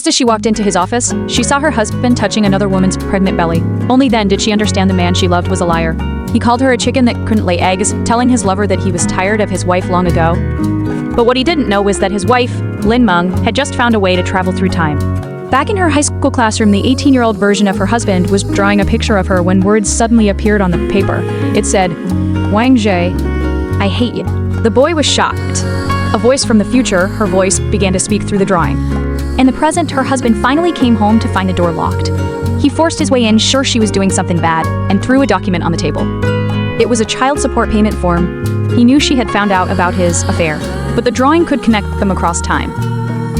Just as she walked into his office, she saw her husband touching another woman's pregnant belly. Only then did she understand the man she loved was a liar. He called her a chicken that couldn't lay eggs, telling his lover that he was tired of his wife long ago. But what he didn't know was that his wife, Lin Meng, had just found a way to travel through time. Back in her high school classroom, the 18-year-old version of her husband was drawing a picture of her when words suddenly appeared on the paper. It said, "Wang Jie, I hate you." The boy was shocked. A voice from the future, her voice, began to speak through the drawing. In the present, her husband finally came home to find the door locked. He forced his way in, sure she was doing something bad, and threw a document on the table. It was a child support payment form. He knew she had found out about his affair, but the drawing could connect them across time.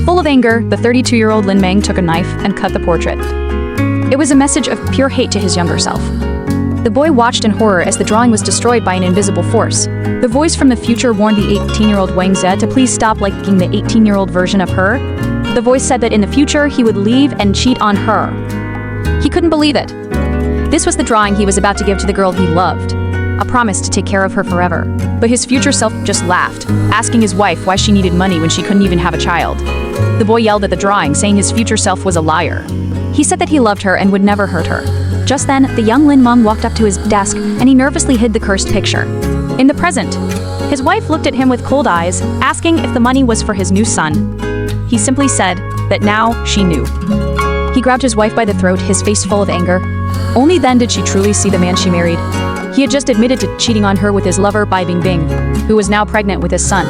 Full of anger, the 32-year-old Lin Meng took a knife and cut the portrait. It was a message of pure hate to his younger self. The boy watched in horror as the drawing was destroyed by an invisible force. The voice from the future warned the 18-year-old Wang Zhe to please stop liking the 18-year-old version of her. The voice said that in the future he would leave and cheat on her. He couldn't believe it. This was the drawing he was about to give to the girl he loved, a promise to take care of her forever. But his future self just laughed, asking his wife why she needed money when she couldn't even have a child. The boy yelled at the drawing, saying his future self was a liar. He said that he loved her and would never hurt her. Just then, the young Lin Meng walked up to his desk and he nervously hid the cursed picture. In the present, his wife looked at him with cold eyes, asking if the money was for his new son. He simply said that now she knew. He grabbed his wife by the throat, his face full of anger. Only then did she truly see the man she married. He had just admitted to cheating on her with his lover Bai Bingbing, who was now pregnant with his son.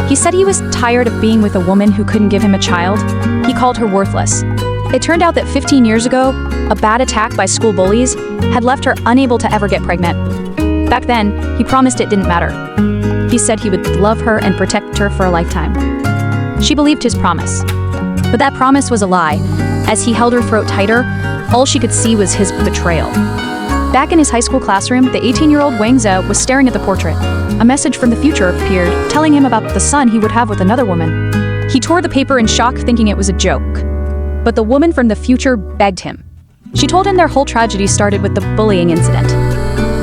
He said he was tired of being with a woman who couldn't give him a child. He called her worthless. It turned out that 15 years ago, a bad attack by school bullies had left her unable to ever get pregnant. Back then, he promised it didn't matter. He said he would love her and protect her for a lifetime. She believed his promise. But that promise was a lie. As he held her throat tighter, all she could see was his betrayal. Back in his high school classroom, the 18-year-old Wang Zhe was staring at the portrait. A message from the future appeared, telling him about the son he would have with another woman. He tore the paper in shock, thinking it was a joke. But the woman from the future begged him. She told him their whole tragedy started with the bullying incident.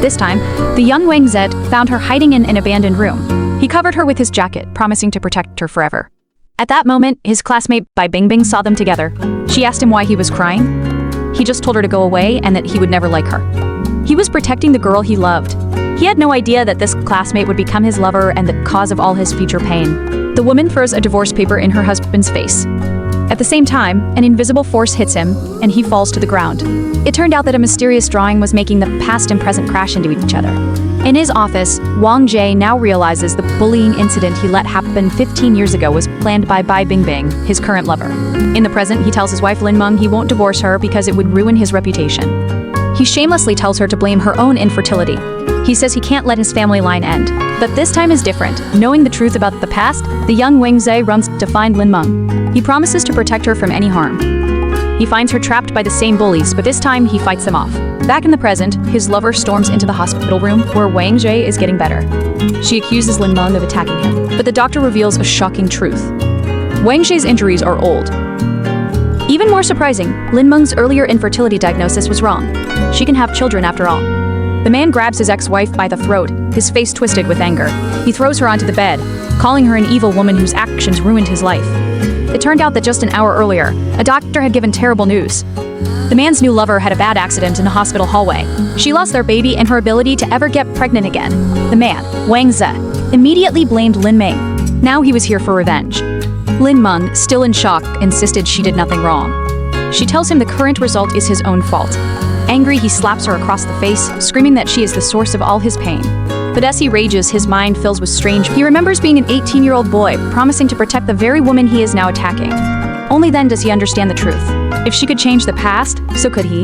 This time, the young Wang Zhe found her hiding in an abandoned room. He covered her with his jacket, promising to protect her forever. At that moment, his classmate Bai Bingbing saw them together. She asked him why he was crying. He just told her to go away and that he would never like her. He was protecting the girl he loved. He had no idea that this classmate would become his lover and the cause of all his future pain. The woman throws a divorce paper in her husband's face. At the same time, an invisible force hits him, and he falls to the ground. It turned out that a mysterious drawing was making the past and present crash into each other. In his office, Wang Jie now realizes the bullying incident he let happen 15 years ago was planned by Bai Bingbing, his current lover. In the present, he tells his wife Lin Meng he won't divorce her because it would ruin his reputation. He shamelessly tells her to blame her own infertility. He says he can't let his family line end. But this time is different. Knowing the truth about the past, the young Wang Zhe runs to find Lin Meng. He promises to protect her from any harm. He finds her trapped by the same bullies, but this time he fights them off. Back in the present, his lover storms into the hospital room where Wang Jie is getting better. She accuses Lin Meng of attacking him, but the doctor reveals a shocking truth. Wang Jie's injuries are old. Even more surprising, Lin Meng's earlier infertility diagnosis was wrong. She can have children after all. The man grabs his ex-wife by the throat, his face twisted with anger. He throws her onto the bed, calling her an evil woman whose actions ruined his life. It turned out that just an hour earlier, a doctor had given terrible news. The man's new lover had a bad accident in the hospital hallway. She lost their baby and her ability to ever get pregnant again. The man, Wang Zhe, immediately blamed Lin Meng. Now he was here for revenge. Lin Meng, still in shock, insisted she did nothing wrong. She tells him the current result is his own fault. Angry, he slaps her across the face, screaming that she is the source of all his pain. But as he rages, his mind fills with strange. He remembers being an 18-year-old boy, promising to protect the very woman he is now attacking. Only then does he understand the truth. If she could change the past, so could he.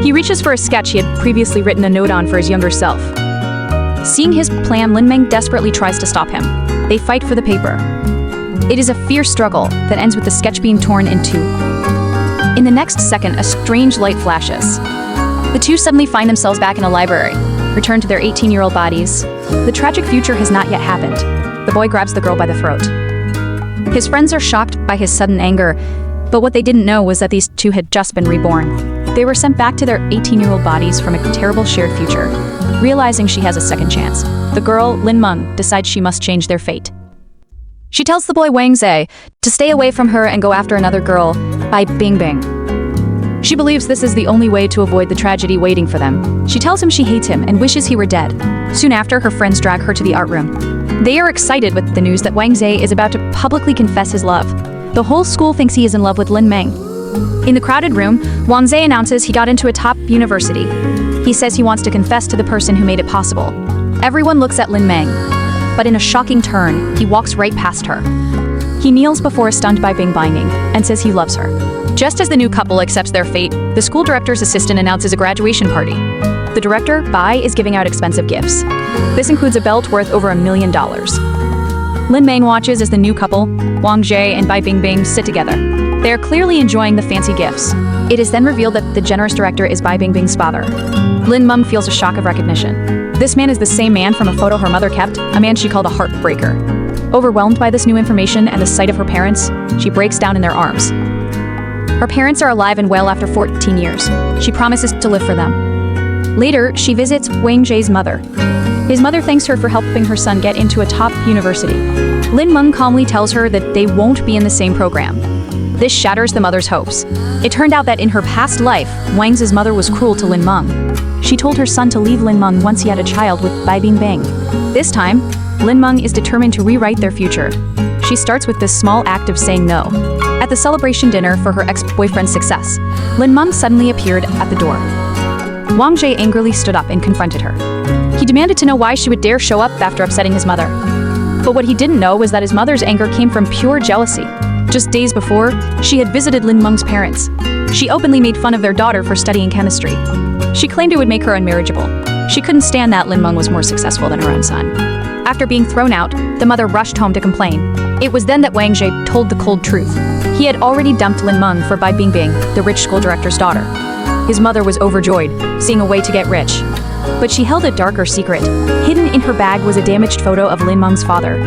He reaches for a sketch he had previously written a note on for his younger self. Seeing his plan, Lin Meng desperately tries to stop him. They fight for the paper. It is a fierce struggle that ends with the sketch being torn in two. In the next second, a strange light flashes. The two suddenly find themselves back in a library, return to their 18-year-old bodies. The tragic future has not yet happened. The boy grabs the girl by the throat. His friends are shocked by his sudden anger, but what they didn't know was that these two had just been reborn. They were sent back to their 18-year-old bodies from a terrible shared future. Realizing she has a second chance, the girl, Lin Meng, decides she must change their fate. She tells the boy Wang Zhe to stay away from her and go after another girl by Bing Bing. She believes this is the only way to avoid the tragedy waiting for them. She tells him she hates him and wishes he were dead. Soon after, her friends drag her to the art room. They are excited with the news that Wang Zhe is about to publicly confess his love. The whole school thinks he is in love with Lin Meng. In the crowded room, Wang Zhe announces he got into a top university. He says he wants to confess to the person who made it possible. Everyone looks at Lin Meng, but in a shocking turn, he walks right past her. He kneels before stunned by Bing Binging and says he loves her. Just as the new couple accepts their fate, the school director's assistant announces a graduation party. The director, Bai, is giving out expensive gifts. This includes a belt worth over $1 million. Lin Meng watches as the new couple, Wang Zhe and Bai Bingbing, sit together. They are clearly enjoying the fancy gifts. It is then revealed that the generous director is Bai Bingbing's father. Lin Meng feels a shock of recognition. This man is the same man from a photo her mother kept, a man she called a heartbreaker. Overwhelmed by this new information and the sight of her parents, she breaks down in their arms. Her parents are alive and well after 14 years. She promises to live for them. Later, she visits Wang Zhe's mother. His mother thanks her for helping her son get into a top university. Lin Meng calmly tells her that they won't be in the same program. This shatters the mother's hopes. It turned out that in her past life, Wang's mother was cruel to Lin Meng. She told her son to leave Lin Meng once he had a child with Bai Bingbing. This time, Lin Meng is determined to rewrite their future. She starts with this small act of saying no. At the celebration dinner for her ex-boyfriend's success, Lin Meng suddenly appeared at the door. Wang Zhe angrily stood up and confronted her. He demanded to know why she would dare show up after upsetting his mother. But what he didn't know was that his mother's anger came from pure jealousy. Just days before, she had visited Lin Meng's parents. She openly made fun of their daughter for studying chemistry. She claimed it would make her unmarriageable. She couldn't stand that Lin Meng was more successful than her own son. After being thrown out, the mother rushed home to complain. It was then that Wang Zhe told the cold truth. He had already dumped Lin Meng for Bai Bingbing, the rich school director's daughter. His mother was overjoyed, seeing a way to get rich. But she held a darker secret. Hidden in her bag was a damaged photo of Lin Meng's father.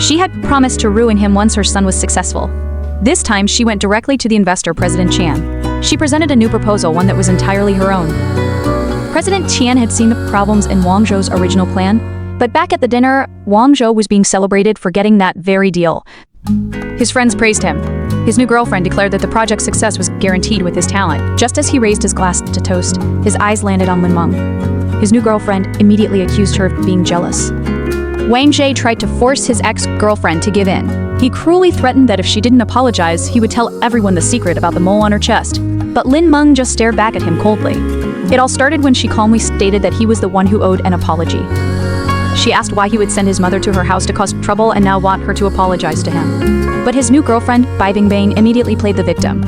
She had promised to ruin him once her son was successful. This time, she went directly to the investor, President Qian. She presented a new proposal, one that was entirely her own. President Qian had seen the problems in Wang Zhou's original plan, but back at the dinner, Wang Zhou was being celebrated for getting that very deal. His friends praised him. His new girlfriend declared that the project's success was guaranteed with his talent. Just as he raised his glass to toast, his eyes landed on Lin Meng. His new girlfriend immediately accused her of being jealous. Wang Zhe tried to force his ex-girlfriend to give in. He cruelly threatened that if she didn't apologize, he would tell everyone the secret about the mole on her chest. But Lin Meng just stared back at him coldly. It all started when she calmly stated that he was the one who owed an apology. She asked why he would send his mother to her house to cause trouble and now want her to apologize to him. But his new girlfriend, Bai Bingbing, immediately played the victim.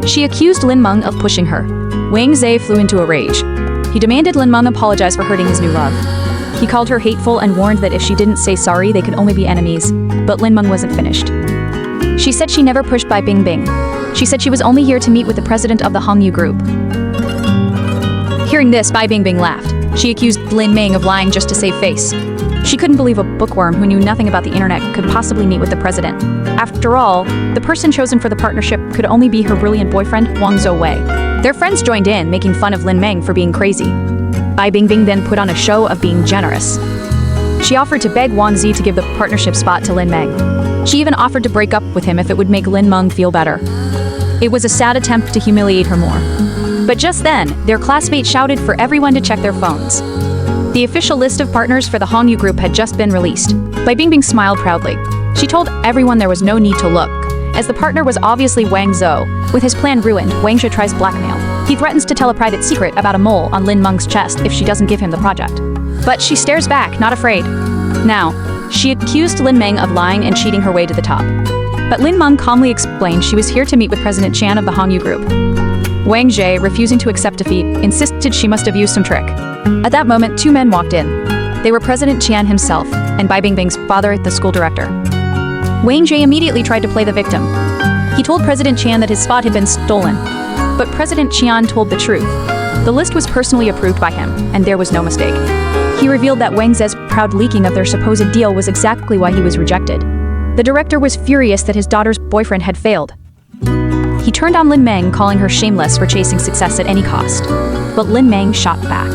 She accused Lin Meng of pushing her. Wang Zhe flew into a rage. He demanded Lin Meng apologize for hurting his new love. He called her hateful and warned that if she didn't say sorry, they could only be enemies. But Lin Meng wasn't finished. She said she never pushed Bai Bingbing. She said she was only here to meet with the president of the Hongyu group. Hearing this, Bai Bingbing laughed. She accused Lin Meng of lying just to save face. She couldn't believe a bookworm who knew nothing about the internet could possibly meet with the president. After all, the person chosen for the partnership could only be her brilliant boyfriend, Wang Zhou. Their friends joined in, making fun of Lin Meng for being crazy. Bai Bingbing then put on a show of being generous. She offered to beg Wang Zi to give the partnership spot to Lin Meng. She even offered to break up with him if it would make Lin Meng feel better. It was a sad attempt to humiliate her more. But just then, their classmate shouted for everyone to check their phones. The official list of partners for the Hongyu group had just been released. Bai Bingbing smiled proudly. She told everyone there was no need to look, as the partner was obviously Wang Zhou. With his plan ruined, Wang Zhe tries blackmail. He threatens to tell a private secret about a mole on Lin Meng's chest if she doesn't give him the project. But she stares back, not afraid. Now, she accused Lin Meng of lying and cheating her way to the top. But Lin Meng calmly explained she was here to meet with President Qian of the Hongyu group. Wang Zhe, refusing to accept defeat, insisted she must have used some trick. At that moment, two men walked in. They were President Qian himself and Bai Bingbing's father, the school director. Wang Zhe immediately tried to play the victim. He told President Qian that his spot had been stolen. But President Qian told the truth. The list was personally approved by him, and there was no mistake. He revealed that Wang Zhe's proud leaking of their supposed deal was exactly why he was rejected. The director was furious that his daughter's boyfriend had failed. He turned on Lin Meng, calling her shameless for chasing success at any cost. But Lin Meng shot back.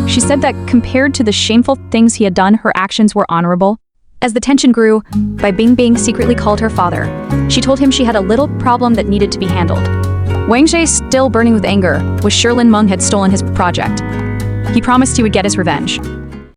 She said that compared to the shameful things he had done, her actions were honorable. As the tension grew, Bai Bingbing secretly called her father. She told him she had a little problem that needed to be handled. Wang Zhe, still burning with anger, was sure Lin Meng had stolen his project. He promised he would get his revenge.